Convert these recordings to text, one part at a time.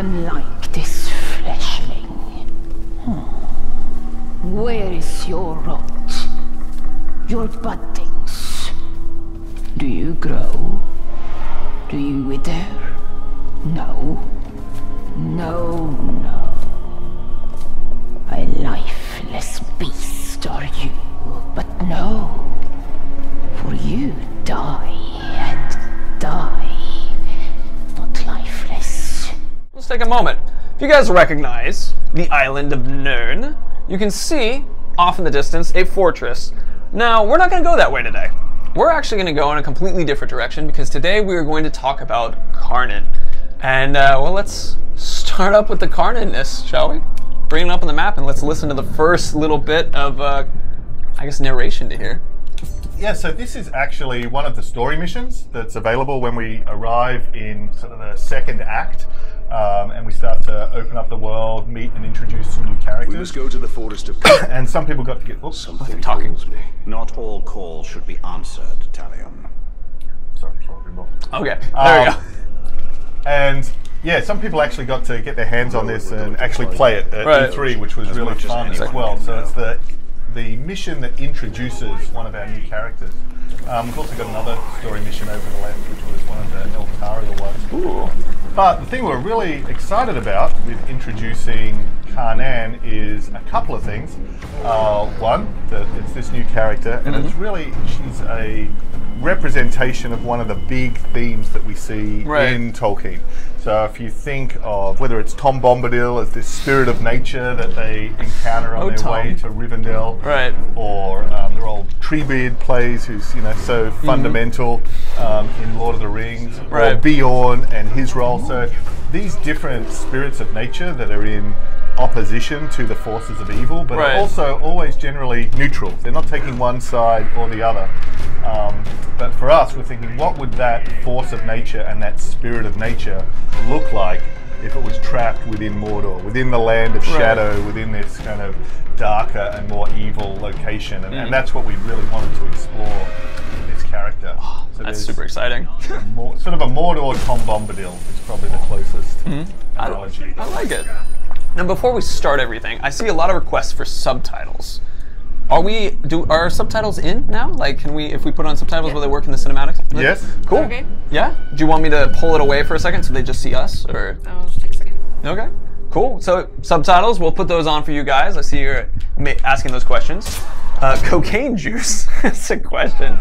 unlike this fleshling. Where is your rot? Your buddings? Do you grow? Do you wither? No. No, no. A lifeless beast are you, but no. For you die and die, not lifeless. Let's take a moment. If you guys recognize the island of Nirn, you can see off in the distance a fortress. Now, we're not going to go that way today. We're actually going to go in a completely different direction because today we are going to talk about Karnan. And, well, let's start up with the Karnan-ness, shall we? Bring it up on the map and let's listen to the first little bit of, I guess, narration to hear. Yeah, so this is actually one of the story missions that's available when we arrive in sort of the second act. And we start to open up the world, meet and introduce some new characters. We must go to the forest of and some people got to get... Oops, something talking. calls me. Not all calls should be answered, Talion. Sorry, probably more. Okay, there we go. And yeah, some people actually got to get their hands on this and actually play it at E3, which was really fun as well. So it's the mission that introduces one of our new characters. We've also got another story mission over the left, which was one of the Eltariel ones. Ooh. But the thing we're really excited about with introducing Karnan is a couple of things. One, that it's this new character, and it's really, she's a representation of one of the big themes that we see in Tolkien. So if you think of whether it's Tom Bombadil as this spirit of nature that they encounter on their way to Rivendell, or their old Treebeard plays, who's so fundamental in Lord of the Rings, or Beorn and his role. So these different spirits of nature that are in opposition to the forces of evil, but are also always generally neutral. They're not taking one side or the other. But for us, we're thinking, what would that force of nature and that spirit of nature look like if it was trapped within Mordor, within the land of shadow, within this kind of darker and more evil location? And that's what we really wanted to explore with this character. So that's super exciting. Sort of a Mordor Tom Bombadil is probably the closest analogy. I like it. And before we start everything, I see a lot of requests for subtitles. Are subtitles in now? Like, can we, if we put on subtitles, will they work in the cinematics? Yes. Cool. Okay. Yeah? Do you want me to pull it away for a second so they just see us, or? I'll just take a second. Okay. Cool. So subtitles, we'll put those on for you guys. I see you're asking those questions. Cocaine juice. That's a question.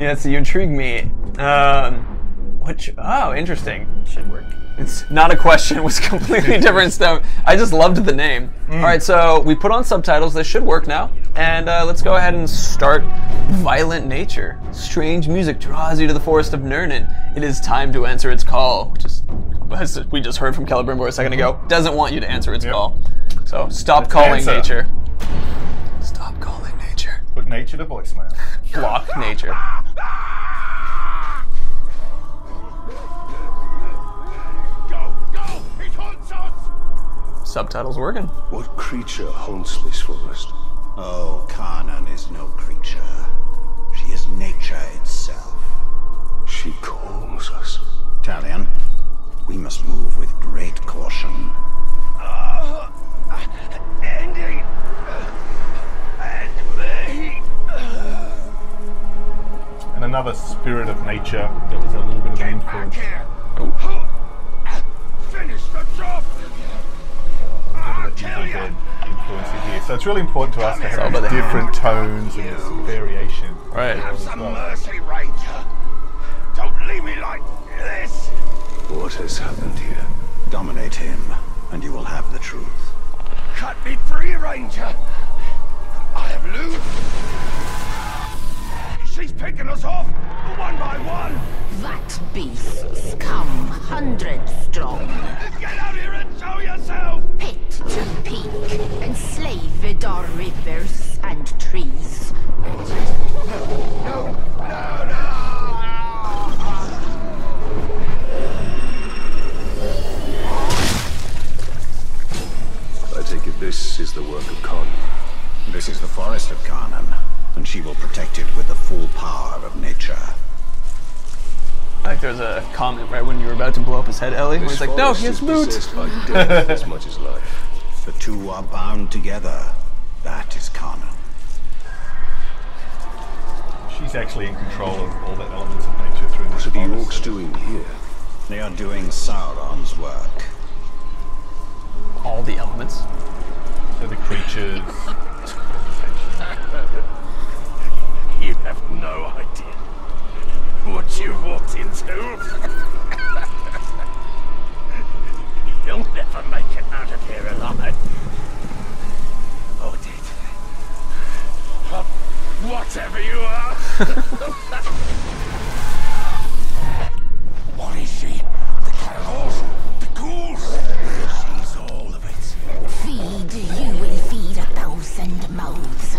Yeah, so you intrigue me. Oh, interesting. Should work. It's not a question, it was completely different stuff. I just loved the name. Alright, so we put on subtitles, they should work now. And let's go ahead and start. Violent nature. Strange music draws you to the forest of Nirn. It is time to answer its call, which is, as we just heard from Celebrimbor a second ago, doesn't want you to answer its call. So stop calling nature. Stop calling nature. Put nature to voicemail. Block nature. Subtitles working. What creature haunts this forest? Oh, Karnan is no creature. She is nature itself. She calls us. Talion, we must move with great caution. Andy! And me! And another spirit of nature that was a little bit of an influence. Finish the job! Influence here. So it's really important to us to have these different tones and this variation. Right. Have some mercy, Ranger. Don't leave me like this. What has happened here? Dominate him, and you will have the truth. Cut me free, Ranger. I have loot. She's picking us off, one by one. That beasts come hundreds strong. Get out here and show yourself. Pit to peak, enslaved are rivers and trees. No. I take it this is the work of Karnan. This is the forest of Karnan, and she will protect it with the full power of nature. I think there was a comment right when you were about to blow up his head, Ellie, where he's like, no, he has loot! Possessed by death as much as life. The two are bound together. That is canon. She's actually in control of all the elements of nature through this What are the forest. orcs doing here? They are doing Sauron's work. All the elements. So the creatures. You have no idea what you've walked into. You'll never make it out of here alive. Odin. Whatever you are. What is she? The cannibals? The ghouls? She's all of it. Feed, you will feed 1,000 mouths.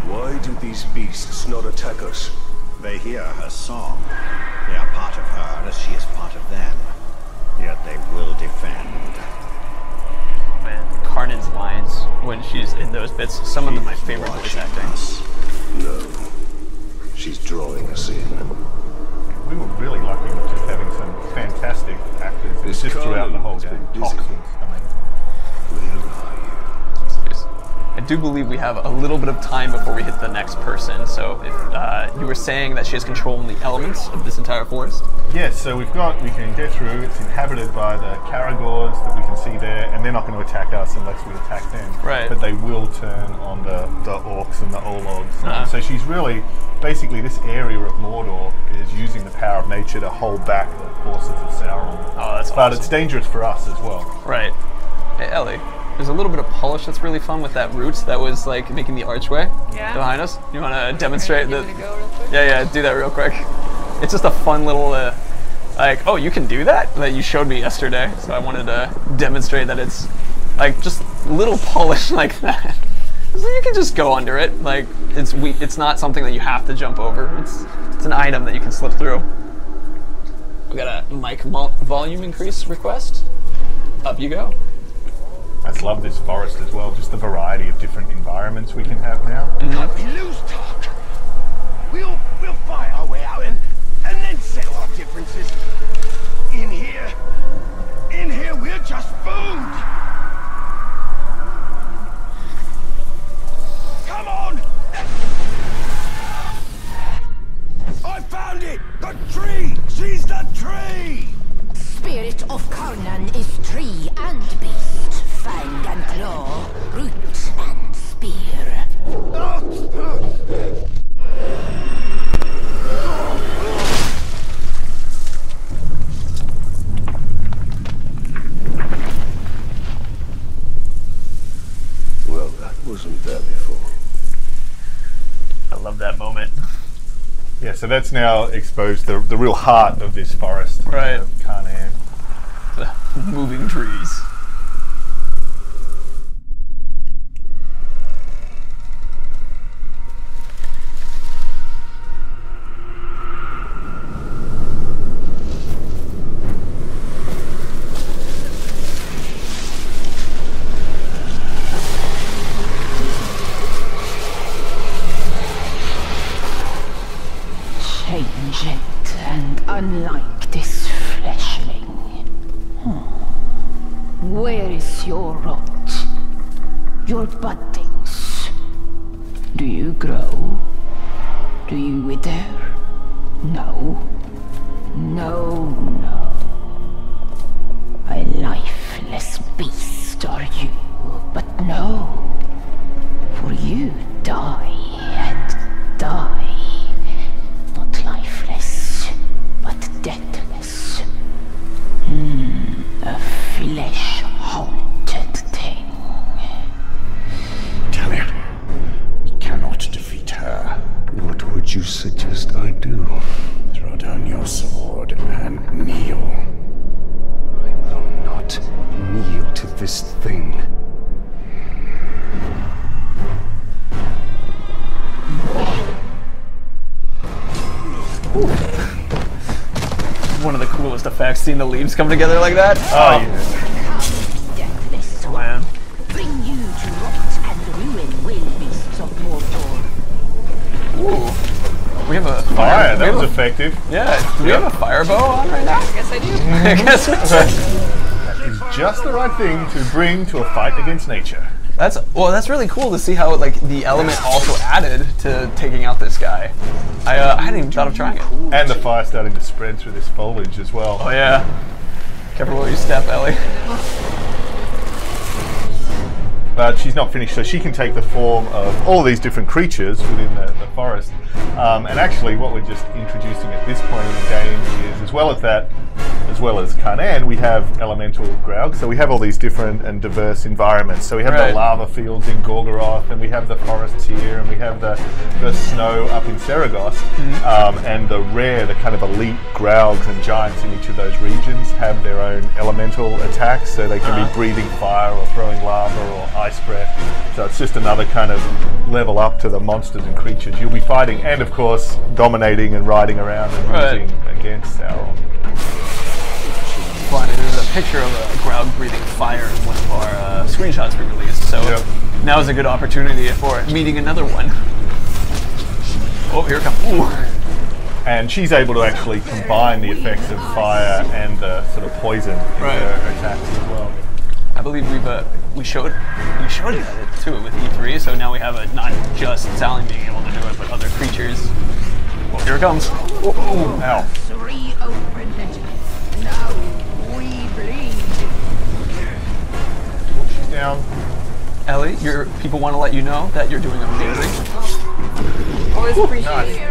Why do these beasts not attack us? They hear her song. They are part of her as she is part of them. Yet they will defend. Man, Karnan's lines when she's in those bits, some of them my favorite voice acting. No. She's drawing us in. We were really lucky with just having some fantastic actors This just throughout the whole has game. been busy. Toxins, I mean. Where are you? I do believe we have a little bit of time before we hit the next person, so if you were saying that she has control in the elements of this entire forest? Yes, so we can go through, it's inhabited by the Caragors that we can see there, and they're not going to attack us unless we attack them. Right. But they will turn on the orcs and the Ologs. Uh-huh. So she's really, basically this area of Mordor is using the power of nature to hold back the forces of Sauron. Oh, that's But awesome. it's dangerous for us as well. Right. Hey, Ellie, there's a little bit of polish that's really fun with that root that was like making the archway behind us. You want to demonstrate that? Yeah, do that real quick. It's just a fun little, like, oh, you can do that? That you showed me yesterday. So I wanted to demonstrate that it's like just little polish like that. So you can just go under it. Like it's not something that you have to jump over. It's an item that you can slip through. We got a mic volume increase request. Up you go. I just love this forest as well, just the variety of different environments we can have now. Can't we lose talk? We'll fight our way out and then settle our differences. In here we're just food. Come on! I found it! The tree! She's the tree! Spirit of Karnan is tree and beast, fang and claw, root and spear. Well, that wasn't there before. I love that moment. Yeah, so that's now exposed the real heart of this forest. Right. Of Karnan. The moving trees. Change it, and unlike this fleshling. Where is your rot? Your buddings? Do you grow? Do you wither? No. No, no. A lifeless beast are you, but no. For you die and die. Not lifeless, but deathless. A flesh-haunted thing. Tell it. We cannot defeat her. What would you suggest I do? Throw down your sword and kneel. I will not kneel to this thing. One of the coolest effects, seeing the leaves come together like that. Oh, yeah. Deathless fire. That was effective. Yeah. Do we have a fire bow on right now? I guess I do. I guess we do. That is just the right thing to bring to a fight against nature. That's really cool to see how like the element also added to taking out this guy. I hadn't even thought of trying it. And the fire starting to spread through this foliage as well. Oh yeah. Careful where you step, Ellie. But she's not finished, so she can take the form of all these different creatures within the forest. And actually, what we're just introducing at this point in the game is, as well as Karnan, we have elemental Graug. So we have all these different and diverse environments. So we have the lava fields in Gorgoroth, and we have the forests here, and we have the snow up in Saragosse. And the kind of elite Graugs and giants in each of those regions have their own elemental attacks. So they can be breathing fire or throwing lava or ice breath. So it's just another kind of level up to the monsters and creatures you'll be fighting, and of course dominating and riding around and using against Sauron. Funny, there's a picture of a Graug breathing fire in one of our screenshots we released, so now is a good opportunity for meeting another one. Oh, here it comes. Ooh. And she's able to actually combine the effects of fire and the sort of poison in her attacks as well. I believe we showed it too with E3, so now we have not just Sally being able to do it, but other creatures. Well, here it comes. Ow. Now we bleed. She's down. Ellie, people want to let you know that you're doing amazing. Always appreciate it.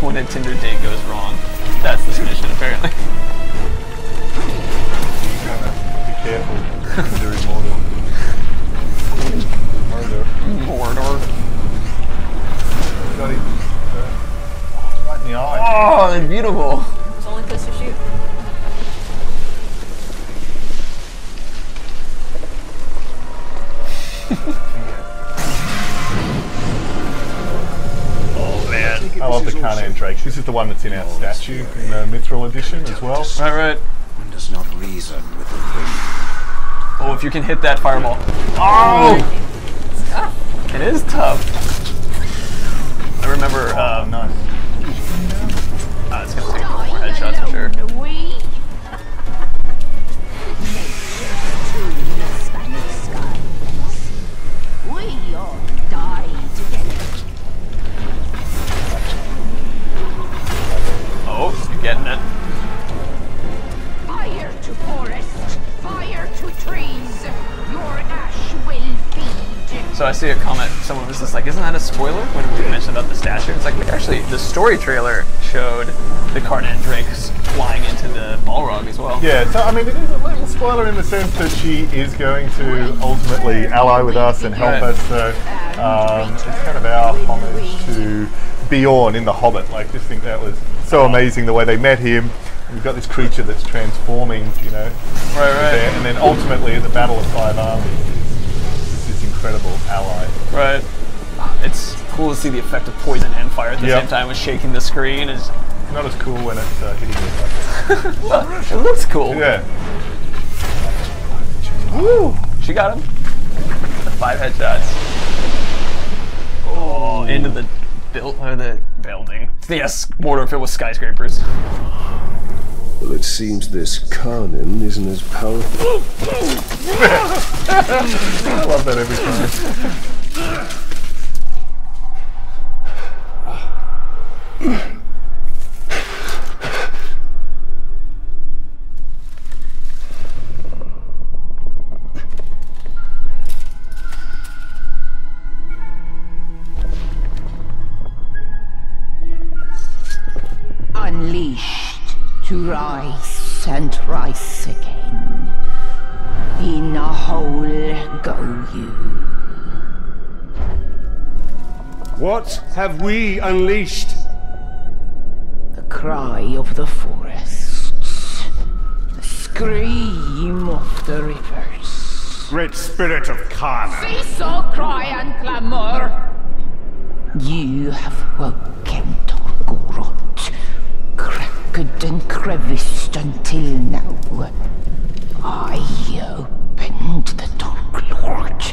When a Tinder date goes wrong, that's the mission apparently. Be careful. They're immortal. Mordor. Got him. Right in the eye. Oh, they're beautiful. It's the only place to shoot. I love the Karnan Drake. This is the one that's in our statue in the Mithril edition as well. Right. One does not reason with the wind. Oh, if you can hit that fireball. Oh! It's tough. It is tough. I remember, Nice. it's gonna take more headshots for sure. We all die together. Oh, you're getting it. Fire to forest, fire to trees. Your ash will feed. So I see a comment, someone was just like, isn't that a spoiler when we mentioned about the statue? It's like, actually, the story trailer showed the Karnan Drakes flying into the Balrog as well. Yeah, so I mean, it is a little spoiler in the sense that she is going to ultimately ally with us and help us. So it's kind of our homage to Bjorn in The Hobbit. Like, just think that was so amazing the way they met him. We've got this creature that's transforming, you know, there, and then ultimately at the Battle of Five Armies, it's this incredible ally. Right. It's cool to see the effect of poison and fire at the same time with shaking the screen. It's not as cool when it's hitting you like that. Well, it looks cool. Yeah. Woo! She got him. 5 headshots. Oh, into the building. Yes, Mordor filled with skyscrapers. Well, it seems this Karnan isn't as powerful. I love that every time. Unleashed to rise and rise again. In a hole go you. What have we unleashed? The cry of the forests. The scream of the rivers. Great spirit of Karnan. Cease all cry and clamor. You have woken Torgorot, cracked and creviced until now. I opened the Dark Lord.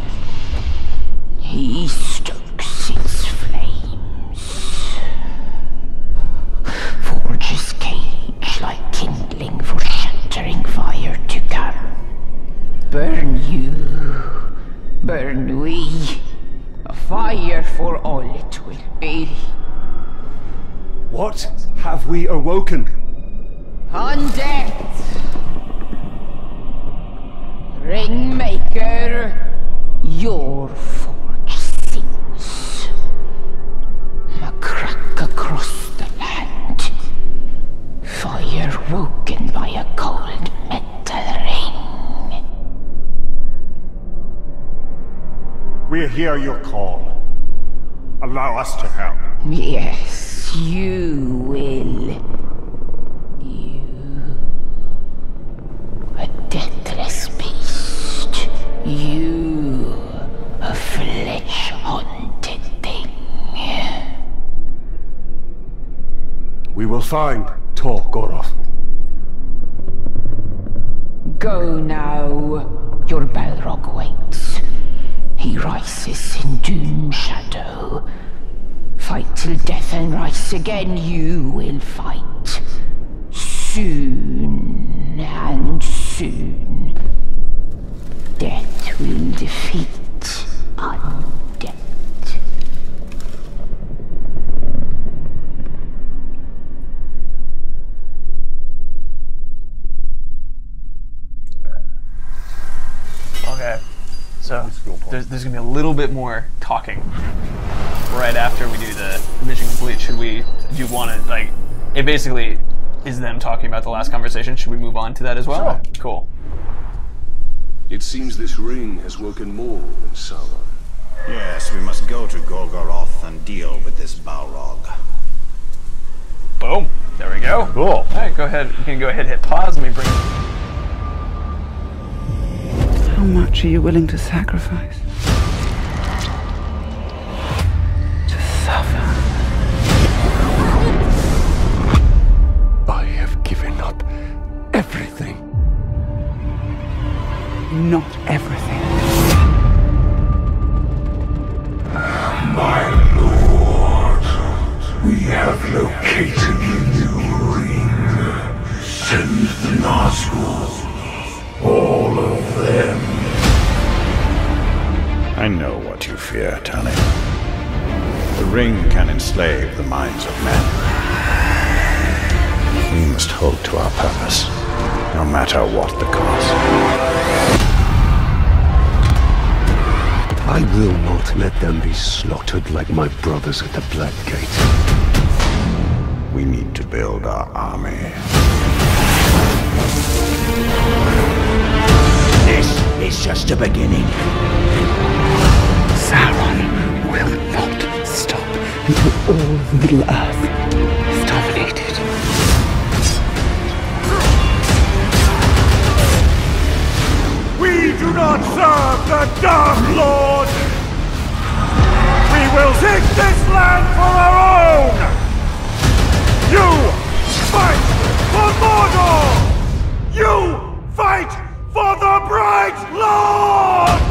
Burn we. A fire for all it will be. What have we awoken? On death! Ringmaker, your forge sings. A crack across the land. Fire woken by a cold metal ring. We hear your call. Allow us to help. Yes, you will. You. A deathless beast. You. A flesh-haunted thing. We will find Tor Goroth. Go now. Your Balrog waits. He rises in doom shadow. Fight till death and rise again, you will fight. Soon and soon. Death will defeat undead. Okay, so there's gonna be a little bit more talking right after we do the mission complete. Do you want to, like, it basically is them talking about the last conversation. Should we move on to that as well? Sure. Cool. It seems this ring has woken more than Sauron. Yes, we must go to Golgoroth and deal with this Balrog. Boom. There we go. Cool. All right, go ahead. You can go ahead and hit pause. Let me bring. How much are you willing to sacrifice? To suffer? I have given up everything. Not everything. My lord, we have located the new ring. Send the Nazgûl. All of them. I know what you fear, Tali. The ring can enslave the minds of men. We must hold to our purpose, no matter what the cost. I will not let them be slaughtered like my brothers at the Black Gate. We need to build our army. This is just a beginning. Sauron will not stop until all of Middle-earth is dominated. We do not serve the Dark Lord! We will take this land for our own! You fight for Mordor! You fight for the Bright Lord!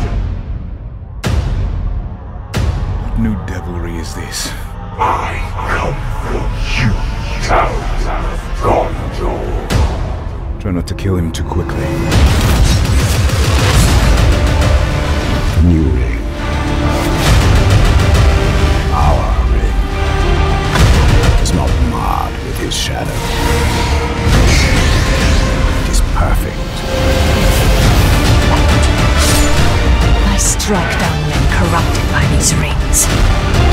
What new devilry is this? I come for you, Town of Gondor. Try not to kill him too quickly. New ring. Our ring is not marred with his shadow. It is perfect. I struck down men corrupted by these rings.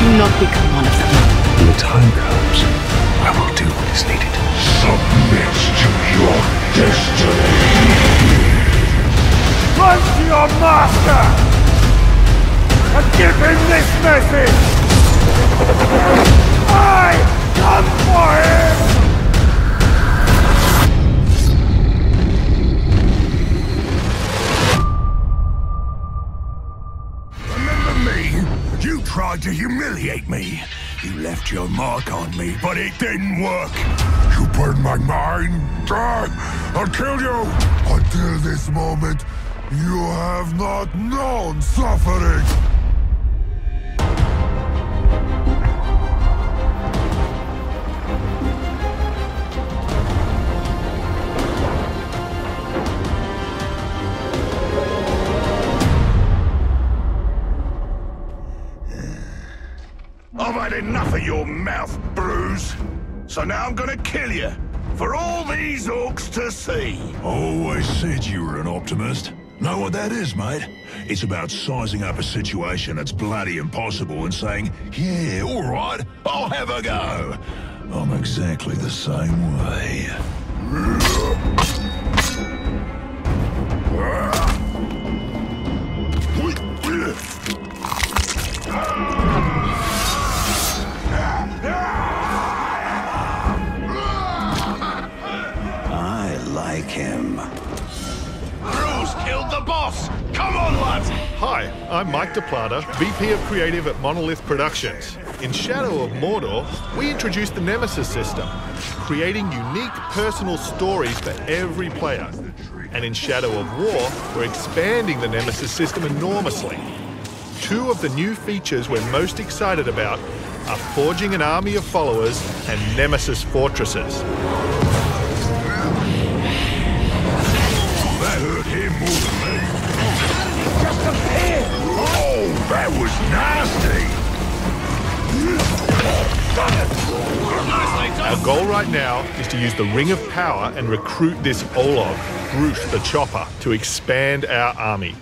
Do not become one of them. When the time comes, I will do what is needed. Submit to your destiny. Run to your master and give him this message. I come for him. Remember me? You tried to humiliate me. You left your mark on me, but it didn't work. You burned my mind. I'll kill you. Until this moment, you have not known suffering. I've had enough of your mouth, Bruce. So now I'm gonna kill you, for all these orcs to see. Always said you were an optimist. Know what that is, mate? It's about sizing up a situation that's bloody impossible and saying, yeah, all right, I'll have a go. I'm exactly the same way. I like him. Bruce killed the boss! Come on, lads! Hi, I'm Mike DePlata, VP of Creative at Monolith Productions. In Shadow of Mordor, we introduced the Nemesis system, creating unique personal stories for every player. And in Shadow of War, we're expanding the Nemesis system enormously. Two of the new features we're most excited about are forging an army of followers and Nemesis fortresses. That hurt him more than me. Just appeared! Oh, that was nasty! Our goal right now is to use the Ring of Power and recruit this Olog, Bruce the Chopper, to expand our army.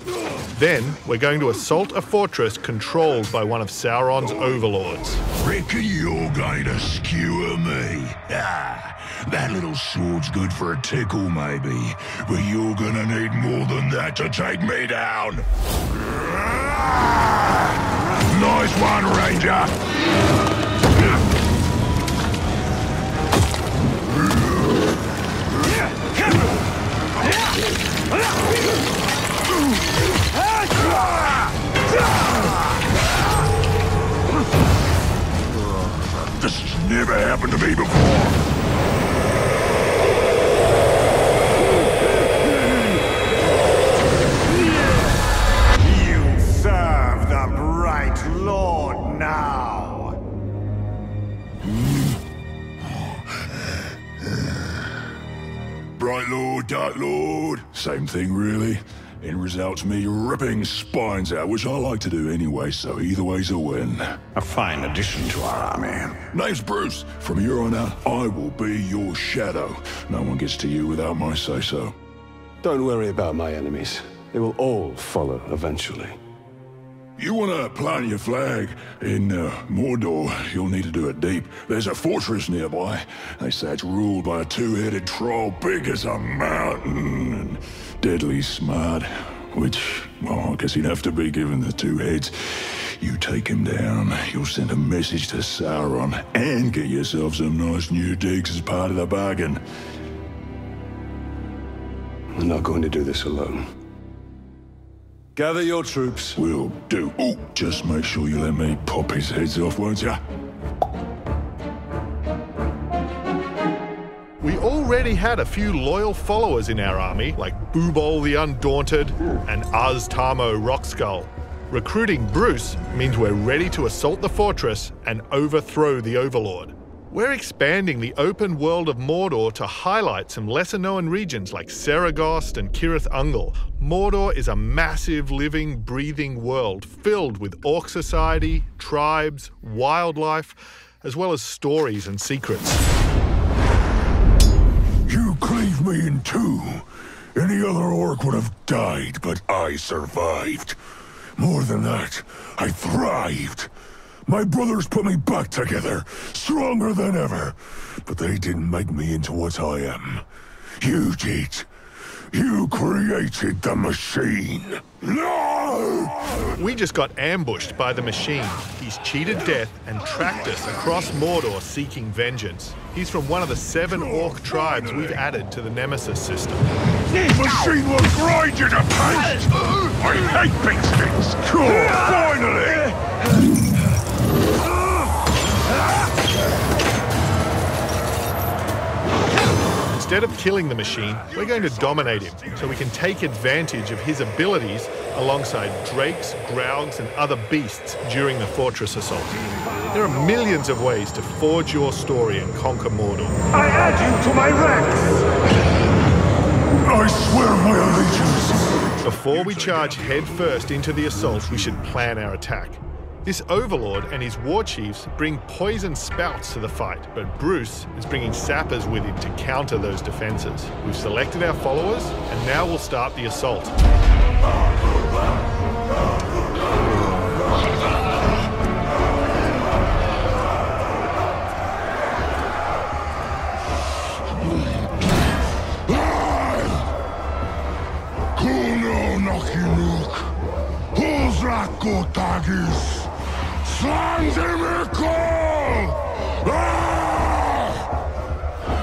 Then, we're going to assault a fortress controlled by one of Sauron's overlords. Reckon you're going to skewer me? Ah, that little sword's good for a tickle, maybe. But you're gonna need more than that to take me down. Nice one, Ranger. This has never happened to me before. You serve the Bright Lord now. Bright Lord, Dark Lord, same thing really. End result's me ripping spines out, which I like to do anyway, so either way's a win. A fine addition to our army. Name's Bruce. From here on out, I will be your shadow. No one gets to you without my say-so. Don't worry about my enemies. They will all follow eventually. You wanna plant your flag in Mordor, you'll need to do it deep. There's a fortress nearby. They say it's ruled by a two-headed troll big as a mountain and deadly smart. Which, well, I guess he'd have to be given the two heads. You take him down, you'll send a message to Sauron and get yourself some nice new digs as part of the bargain. I'm not going to do this alone. Gather your troops. Will do. Oh, just make sure you let me pop his heads off, won't ya? We already had a few loyal followers in our army, like Boobol the Undaunted and Aztamo Rockskull. Recruiting Bruce means we're ready to assault the fortress and overthrow the Overlord. We're expanding the open world of Mordor to highlight some lesser-known regions like Saragost and Cirith Ungol. Mordor is a massive, living, breathing world filled with orc society, tribes, wildlife, as well as stories and secrets. You cleave me in two. Any other orc would have died, but I survived. More than that, I thrived. My brothers put me back together, stronger than ever. But they didn't make me into what I am. You did. You created the machine. No! We just got ambushed by the machine. He's cheated death and tracked us across Mordor seeking vengeance. He's from one of the 7 orc tribes we've added to the Nemesis system. Machine will grind you to paste! I hate big sticks! Cool, finally! Instead of killing the machine, we're going to dominate him so we can take advantage of his abilities alongside drakes, graugs and other beasts during the fortress assault. There are millions of ways to forge your story and conquer Mordor. I add you to my ranks! I swear my allegiance! Before we charge head first into the assault, we should plan our attack. This overlord and his war chiefs bring poison spouts to the fight, but Bruce is bringing sappers with him to counter those defenses. We've selected our followers, and now we'll start the assault.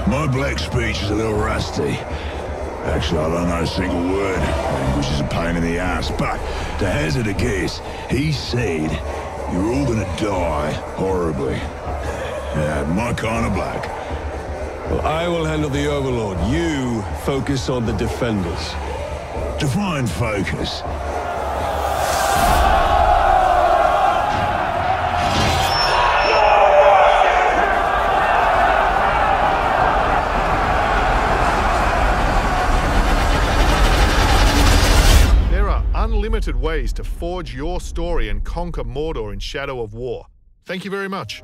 My black speech is a little rusty. Actually, I don't know a single word, which is a pain in the ass. But to hazard a guess, he said you're all gonna die horribly. Yeah, my kind of black. Well, I will handle the Overlord. You focus on the defenders. Define focus. Unlimited ways to forge your story and conquer Mordor in Shadow of War. Thank you very much.